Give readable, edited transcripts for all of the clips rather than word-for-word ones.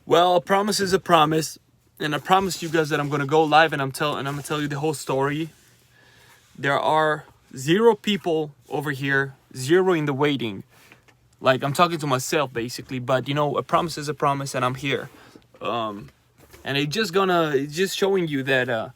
Well, a promise is a promise, and I promised you guys that I'm gonna go live and I'm gonna tell you the whole story. There are 0 people over here, 0 in the waiting. Like, I'm talking to myself basically, but a promise is a promise, and I'm here. And it's just showing you that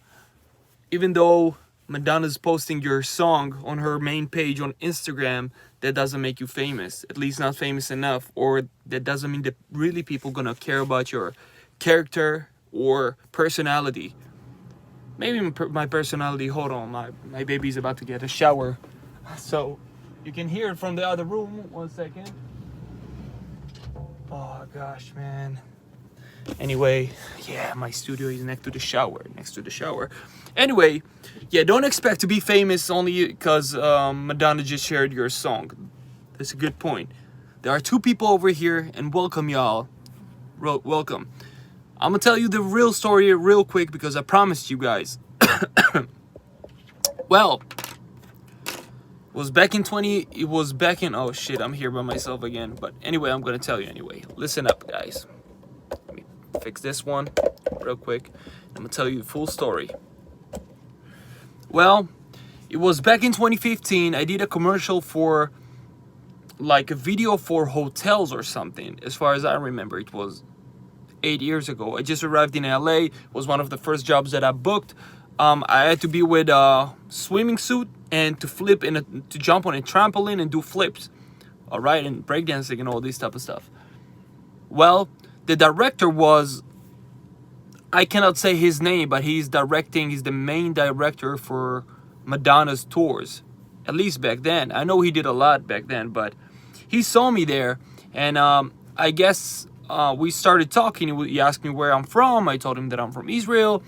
even though Madonna's posting your song on her main page on Instagram, that doesn't make you famous, at least not famous enough, or that doesn't mean that really people gonna care about your character or personality. Maybe my personality. Hold on, my baby's about to get a shower, so you can hear it from the other room. 1 second. Oh gosh, man. Anyway, yeah, my studio is next to the shower. Anyway, yeah, don't expect to be famous only because Madonna just shared your song. That's a good point. There are 2 people over here, and welcome, y'all. Welcome. I'm gonna tell you the real story real quick because I promised you guys. Well, it was back in, oh shit, I'm here by myself again. But anyway, I'm gonna tell you anyway. Listen up, guys. Let me fix this one real quick. I'm gonna tell you the full story. Well, it was back in 2015. I did a commercial for like a video for hotels or something. As far as I remember, it was 8 years ago. I just arrived in LA. It was one of the first jobs that I booked. I had to be with a swimming suit and to jump on a trampoline and do flips. All right, and breakdancing and all this type of stuff. Well, the director was, I cannot say his name, but he's the main director for Madonna's tours. At least back then. I know he did a lot back then, but he saw me there, and I guess we started talking. He asked me where I'm from. I told him that I'm from Israel.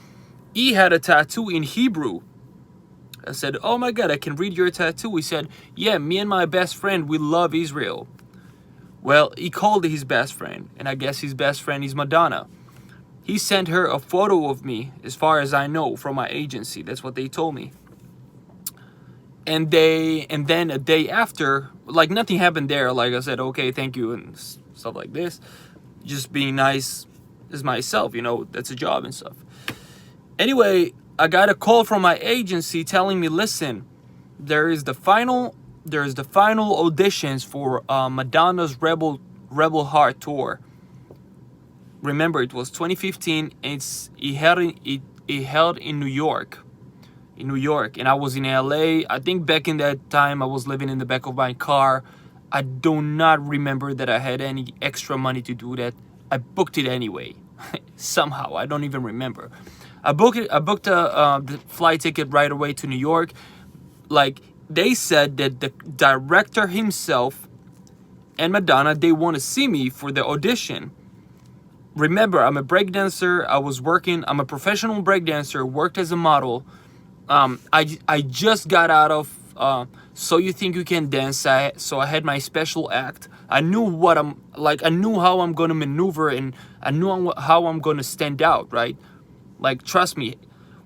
He had a tattoo in Hebrew. I said, oh my God, I can read your tattoo. He said, yeah, me and my best friend, we love Israel. Well, he called his best friend, and I guess his best friend is Madonna. He sent her a photo of me, as far as I know, from my agency. That's what they told me. And then a day after, like nothing happened there. Like I said, okay, thank you, and stuff like this. Just being nice as myself, that's a job and stuff. Anyway, I got a call from my agency telling me, listen, there is the final auditions for Madonna's Rebel Heart tour. Remember, it was 2015. It held in New York. And I was in LA. I think back in that time I was living in the back of my car. I do not remember that I had any extra money to do that. I booked it anyway. Somehow, I don't even remember. I booked the flight ticket right away to New York. Like, they said that the director himself and Madonna, they want to see me for the audition. Remember, I'm a breakdancer. I'm a professional breakdancer, worked as a model. I just got out of So You Think You Can Dance. So I had my special act. I knew I knew how I'm gonna maneuver, and I knew how I'm gonna stand out, right? Like, trust me,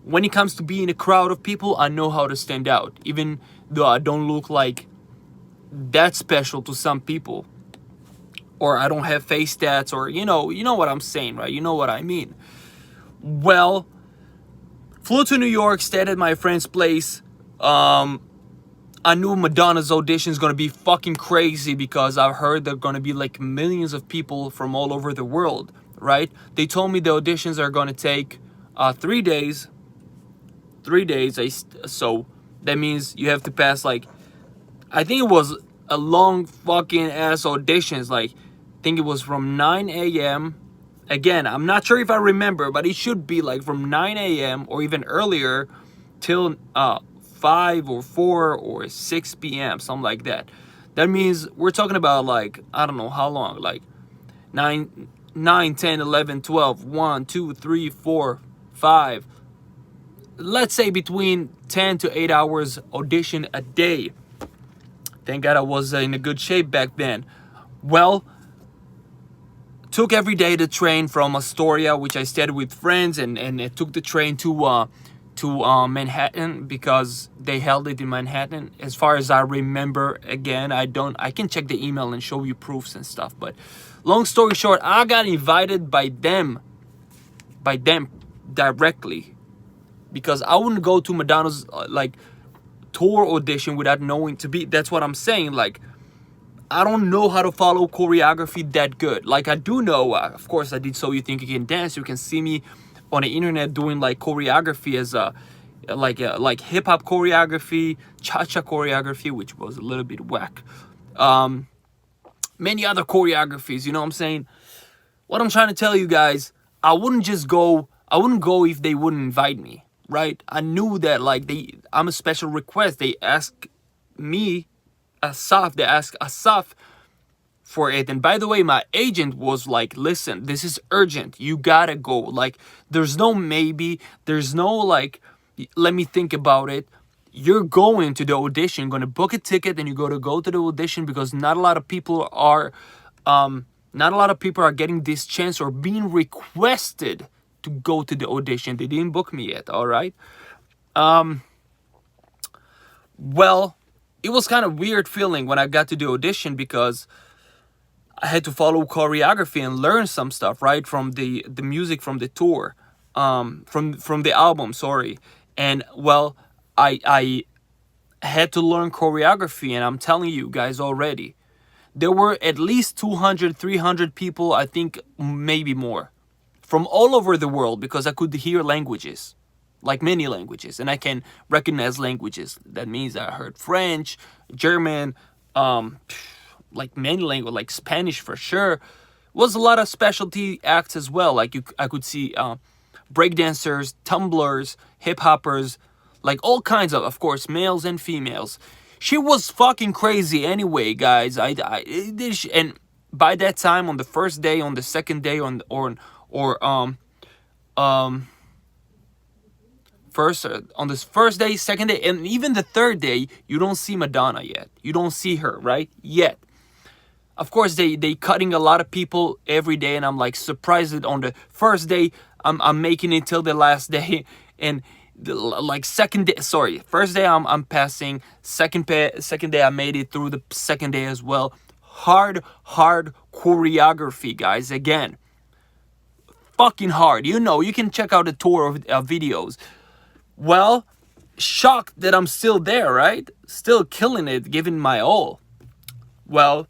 when it comes to being a crowd of people, I know how to stand out, even though I don't look like that special to some people, or I don't have face tats, or you know what I'm saying, right? You know what I mean. Well, flew to New York, stayed at my friend's place. I knew Madonna's audition is gonna be fucking crazy because I've heard there are gonna be like millions of people from all over the world, right? They told me the auditions are gonna take 3 days. 3 days. So that means you have to pass, like, I think it was a long fucking ass auditions. Like, I think it was from 9 a.m. Again, I'm not sure if I remember, but it should be like from 9 a.m. or even earlier till 5 or 4 or 6 p.m. something like that. That means we're talking about, like, I don't know how long, like 9, 10, 11, 12, 1, 2, 3, 4, 5. Let's say between 10 to 8 hours audition a day. Thank God I was in a good shape back then. Well, took every day the train from Astoria, which I stayed with friends, and I took the train to Manhattan because they held it in Manhattan. As far as I remember, again, I can check the email and show you proofs and stuff, but long story short, I got invited by them directly, because I wouldn't go to Madonna's like tour audition without knowing to be. That's what I'm saying. Like, I don't know how to follow choreography that good. Like, I do know, of course, I did So You Think You Can Dance. You can see me on the internet doing like choreography as a like hip hop choreography, cha-cha choreography, which was a little bit whack. Many other choreographies, you know what I'm saying? What I'm trying to tell you guys, I wouldn't go if they wouldn't invite me, right? I knew that like I'm a special request. They ask me, Asaf, they ask Asaf for it. And by the way, my agent was like, listen, this is urgent. You gotta go. Like, there's no maybe, there's no like, let me think about it. You're going to the audition, gonna book a ticket, and you gotta go to the audition, because not a lot of people are getting this chance or being requested to go to the audition. They didn't book me yet, all right? Well, it was kind of weird feeling when I got to the audition, because I had to follow choreography and learn some stuff, right? From the music from the tour, from the album, sorry. And well, I had to learn choreography, and I'm telling you guys already, there were at least 200, 300 people, I think maybe more, from all over the world, because I could hear languages, like many languages, and I can recognize languages. That means I heard French, German, like many languages, like Spanish for sure. Was a lot of specialty acts as well. Like I could see breakdancers, tumblers, hip hoppers, like all kinds of course, males and females. She was fucking crazy anyway, guys. And by that time, on the first day, on the second day, on this first day, second day, and even the third day, you don't see Madonna yet. You don't see her, right? Yet. Of course, they cutting a lot of people every day, and I'm like surprised that on the first day, I'm making it till the last day, and second day, sorry, first day I'm passing, second day I made it through the second day as well. Hard choreography, guys. Again, fucking hard. You know, you can check out the tour of videos. Well, shocked that I'm still there, right? Still killing it, giving my all. Well,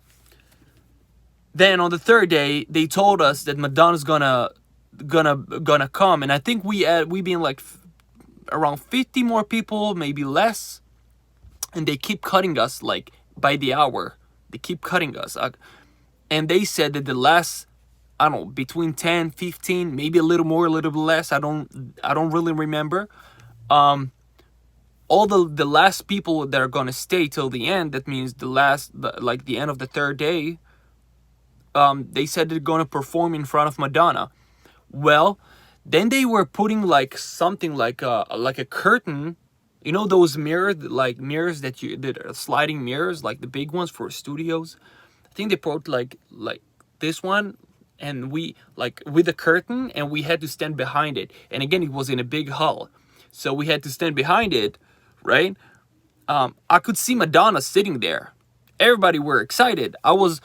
then on the third day, they told us that Madonna's gonna come, and I think we been like around 50 more people, maybe less, and they keep cutting us like by the hour. They keep cutting us, and they said that the last, I don't know, between 10, 15, maybe a little more, a little bit less. I don't really remember. All the last people that are gonna stay till the end. That means the end of the third day. They said they're gonna perform in front of Madonna. Well, then they were putting like something like a curtain, you know, those mirrors that are sliding mirrors, like the big ones for studios. I think they put like this one, and we like with a curtain, and we had to stand behind it. And again, it was in a big hall, so we had to stand behind it, right? I could see Madonna sitting there. Everybody were excited.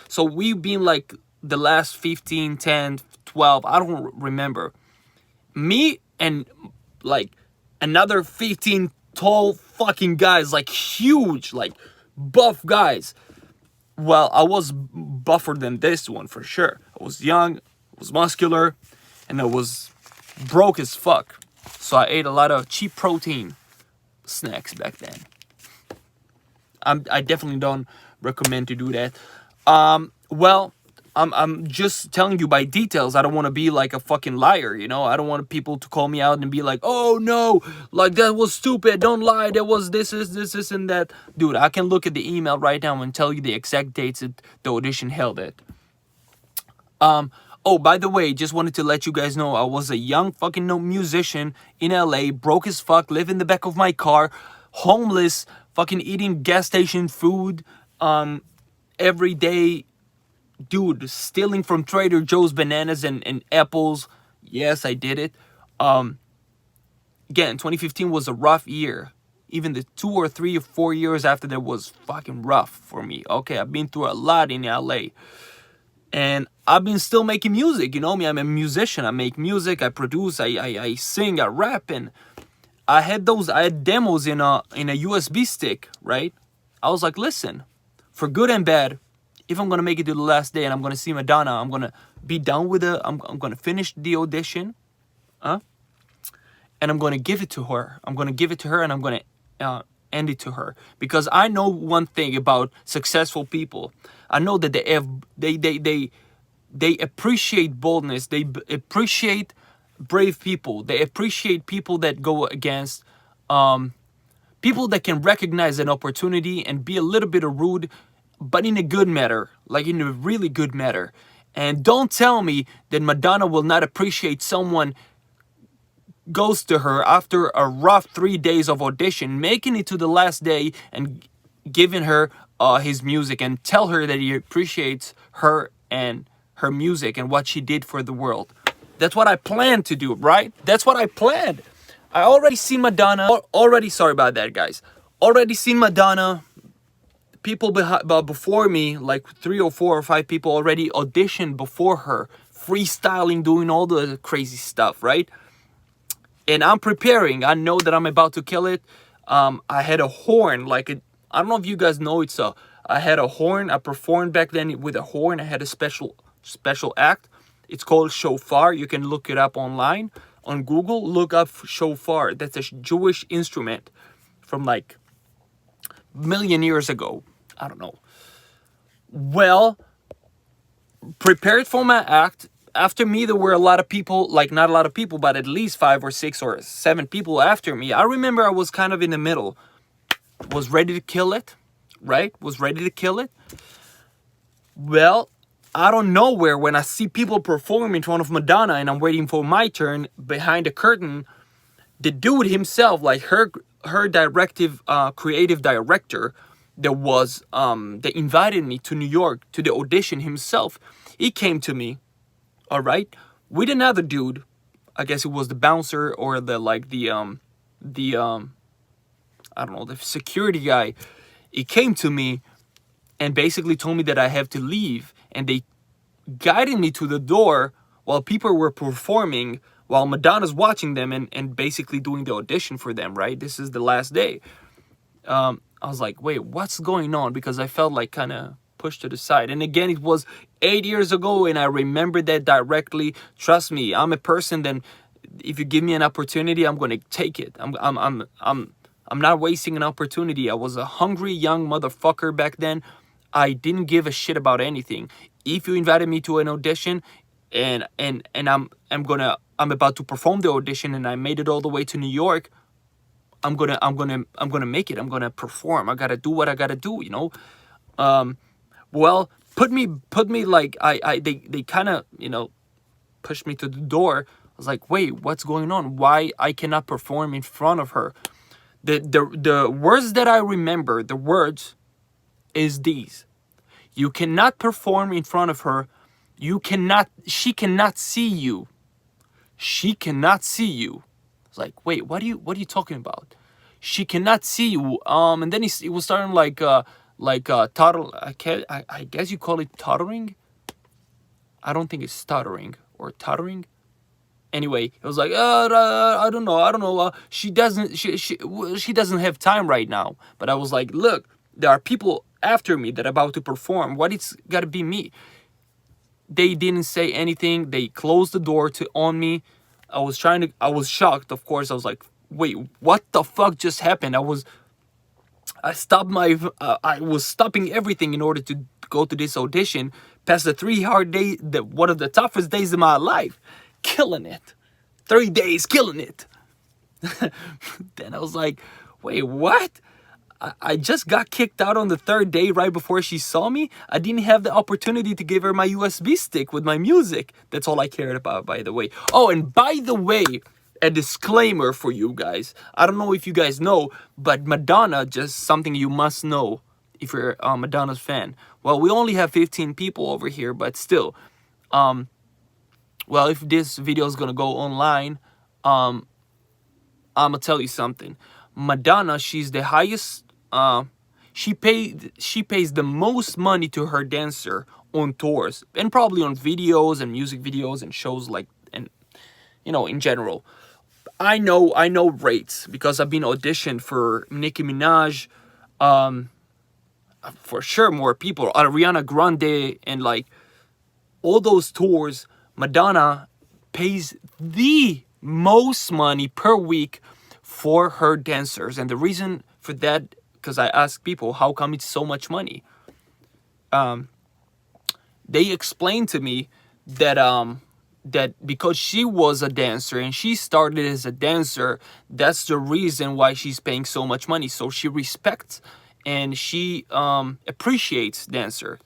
So we being like the last 15, 10, 12, I don't remember. Me and like another 15 tall fucking guys, like huge, like buff guys. Well, I was buffer than this one for sure. I was young, I was muscular, and I was broke as fuck. So I ate a lot of cheap protein snacks back then. I definitely don't recommend to do that. Well, I'm just telling you by details. I don't want to be like a fucking liar, you know. I don't want people to call me out and be like, oh no, like that was stupid, don't lie, there was this and that. Dude, I can look at the email right now and tell you the exact dates that the audition held at. Oh, by the way, just wanted to let you guys know, I was a young fucking musician in LA, broke as fuck, live in the back of my car, homeless, fucking eating gas station food every day. Dude, stealing from Trader Joe's bananas and apples. Yes, I did it. Again, 2015 was a rough year. Even the 2 or 3 or 4 years after that was fucking rough for me. Okay, I've been through a lot in LA. And I've been still making music. You know me, I'm a musician. I make music, I produce, I sing, I rap. And I had demos in a USB stick, right? I was like, listen, for good and bad, if I'm gonna make it to the last day and I'm gonna see Madonna, I'm gonna be done with it. I'm gonna finish the audition, and I'm gonna give it to her. I'm gonna give it to her, and I'm gonna end it to her, because I know one thing about successful people. I know that they appreciate boldness. They appreciate brave people. They appreciate people that go against people that can recognize an opportunity and be a little bit rude, but in a good manner, like in a really good manner. And don't tell me that Madonna will not appreciate someone goes to her after a rough 3 days of audition, making it to the last day and giving her his music, and tell her that he appreciates her and her music and what she did for the world. That's what I planned to do, right? That's what I planned. I already seen Madonna. Sorry about that, guys. Already seen Madonna. People before me, like 3 or 4 or 5 people already auditioned before her, freestyling, doing all the crazy stuff, right? And I'm preparing. I know that I'm about to kill it. I had a horn, I don't know if you guys know, I had a horn. I performed back then with a horn. I had a special act. It's called shofar. You can look it up online on Google. Look up shofar. That's a Jewish instrument from like million years ago. I don't know. Well, prepared for my act. After me, there were a lot of people, like not a lot of people, but at least 5 or 6 or 7 people after me. I remember I was kind of in the middle. Was ready to kill it, right? Was ready to kill it. Well, out of nowhere, when I see people perform in front of Madonna and I'm waiting for my turn behind the curtain, the dude himself, like her creative director, that invited me to New York to the audition himself, he came to me, all right, with another dude. I guess it was the bouncer or the I don't know, the security guy. He came to me and basically told me that I have to leave, and they guided me to the door while people were performing, while Madonna's watching them and basically doing the audition for them, right? This is the last day. I was like, wait, what's going on? Because I felt like kind of pushed to the side. And again, it was 8 years ago, and I remember that directly. Trust me, I'm a person that if you give me an opportunity, I'm going to take it. I'm not wasting an opportunity. I was a hungry young motherfucker back then. I didn't give a shit about anything. If you invited me to an audition and I'm about to perform the audition and I made it all the way to New York, I'm gonna make it. I'm gonna perform. I gotta do what I gotta do, you know. Well, put me like they kind of, you know, pushed me to the door. I was like, wait, what's going on? Why I cannot perform in front of her? The words that I remember, the words is these: you cannot perform in front of her. She cannot see you. She cannot see you. It's like, wait, what are you talking about? She cannot see you. And then it was starting like toddle. I guess you call it tottering. I don't think it's stuttering or tottering. Anyway, it was like, I don't know. She doesn't have time right now. But I was like, look, there are people after me that are about to perform. What it's got to be me. They didn't say anything. They closed the door on me. I was shocked, of course. I was like, wait, what the fuck just happened? I was stopping everything in order to go to this audition. Past the 3 hard days, one of the toughest days of my life. Killing it. 3 days, killing it. Then I was like, wait, what? I just got kicked out on the 3rd day right before she saw me. I didn't have the opportunity to give her my USB stick with my music. That's all I cared about, by the way. Oh, and by the way, a disclaimer for you guys. I don't know if you guys know, but Madonna, just something you must know if you're a Madonna's fan. Well, we only have 15 people over here, but still. Well, if this video is gonna go online, I'm gonna tell you something. Madonna, she's the highest she pays the most money to her dancer on tours, and probably on videos and music videos and shows, like, and you know, in general. I know rates because I've been auditioned for Nicki Minaj, for sure more people, Ariana Grande, and like all those tours. Madonna pays the most money per week for her dancers, and the reason for that, because I asked people how come it's so much money. They explained to me that that because she was a dancer and she started as a dancer, that's the reason why she's paying so much money. So she respects and she appreciates dancer.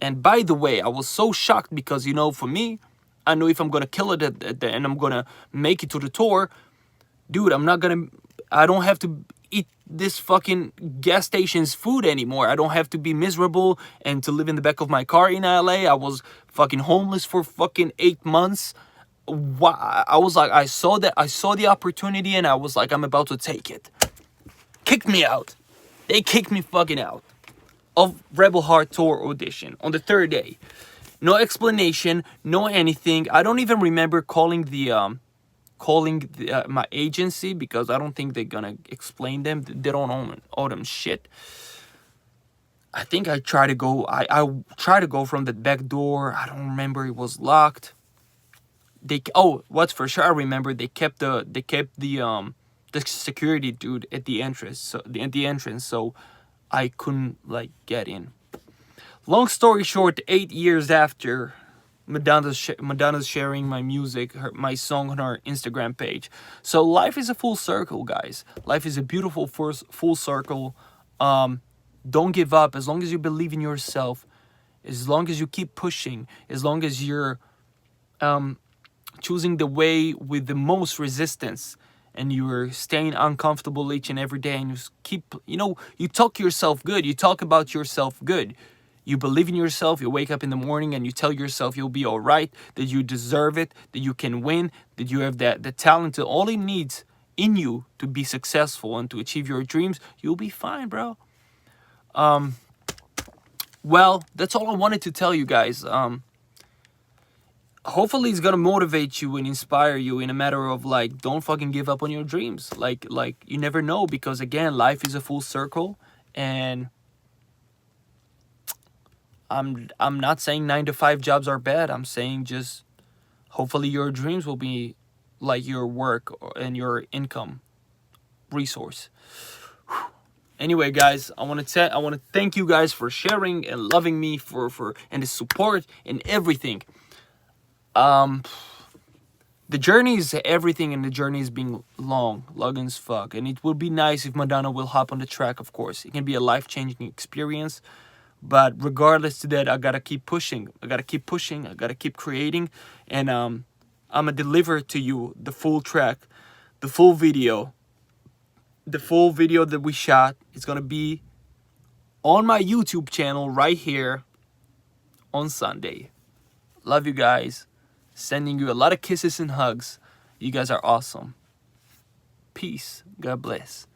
And by the way, I was so shocked because, you know, for me, I know if I'm gonna kill it at the end, I'm gonna make it to the tour, dude, I don't have to eat this fucking gas station's food anymore. I don't have to be miserable and to live in the back of my car in LA. I was fucking homeless for fucking 8 months. I was like, I saw the opportunity, and I was like, I'm about to take it. Kicked me out. They kicked me fucking out of Rebel Heart Tour audition on the third day. No explanation, no anything. I don't even remember calling my agency, because I don't think they're gonna explain them. They don't owe them shit. I think I tried to go. I tried to go from the back door. I don't remember. It was locked. What's for sure I remember, they kept the security dude at the entrance. So I couldn't like get in. Long story short, 8 years after, Madonna's sharing my music, my song on her Instagram page. So life is a full circle, guys. Life is a beautiful full circle. Don't give up. As long as you believe in yourself, as long as you keep pushing, as long as you're choosing the way with the most resistance, and you're staying uncomfortable each and every day, and you keep, you talk yourself good. You talk about yourself good. You believe in yourself. You wake up in the morning and you tell yourself you'll be all right, that you deserve it, that you can win, that you have the talent, that all it needs in you to be successful and to achieve your dreams. You'll be fine, bro. Well, that's all I wanted to tell you guys. Hopefully it's gonna motivate you and inspire you in a matter of like, don't fucking give up on your dreams. Like you never know, because again, life is a full circle, and I'm not saying 9-to-5 jobs are bad. I'm saying just hopefully your dreams will be like your work and your income resource. Anyway, guys, I want to thank you guys for sharing and loving me for and the support and everything. The journey is everything, and the journey is being long as fuck. And it would be nice if Madonna will hop on the track, of course. It can be a life-changing experience. But regardless to that, I gotta keep pushing. I gotta keep creating. And I'm gonna deliver to you the full track, the full video that we shot. It's gonna be on my YouTube channel right here on Sunday. Love you guys. Sending you a lot of kisses and hugs. You guys are awesome. Peace. God bless.